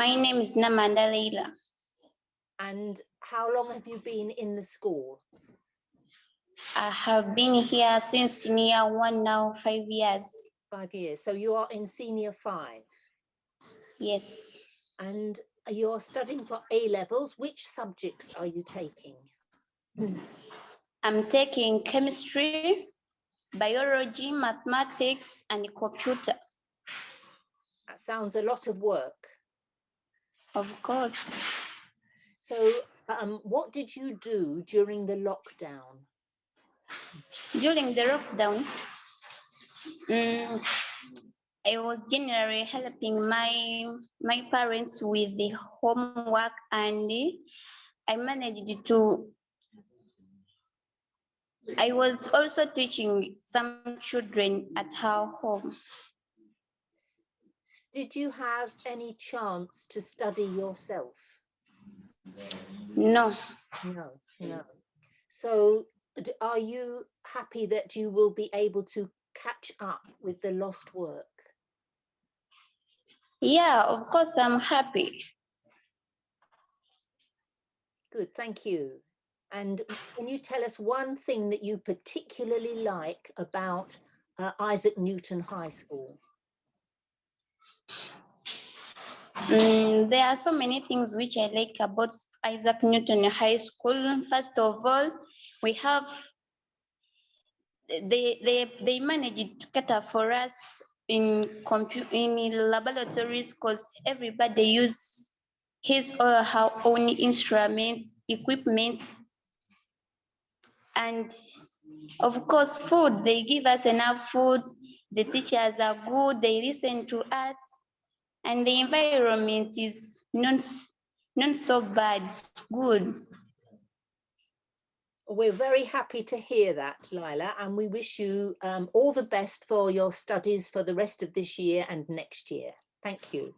My name is Namanda Laila. And how long have you been in the school? I have been here since senior 1 now, 5 years. 5 years. So you are in senior 5. Yes. And you're studying for A-levels. Which subjects are you taking? I'm taking chemistry, biology, mathematics, and computer. That sounds a lot of work. Of course. So what did you do during the lockdown? During the lockdown, I was generally helping my parents with the homework, and I was also teaching some children at our home. Did you have any chance to study yourself? No. No. So are you happy that you will be able to catch up with the lost work? Yeah, of course, I'm happy. Good, thank you. And can you tell us one thing that you particularly like about Isaac Newton High School? There are so many things which I like about Isaac Newton High School. First of all, we have they managed to cater for us in laboratories, because everybody use his or her own instruments, equipment, and of course food. They give us enough food. The teachers are good. They listen to us, and the environment is not so bad, good. We're very happy to hear that, Laila, and we wish you all the best for your studies for the rest of this year and next year. Thank you.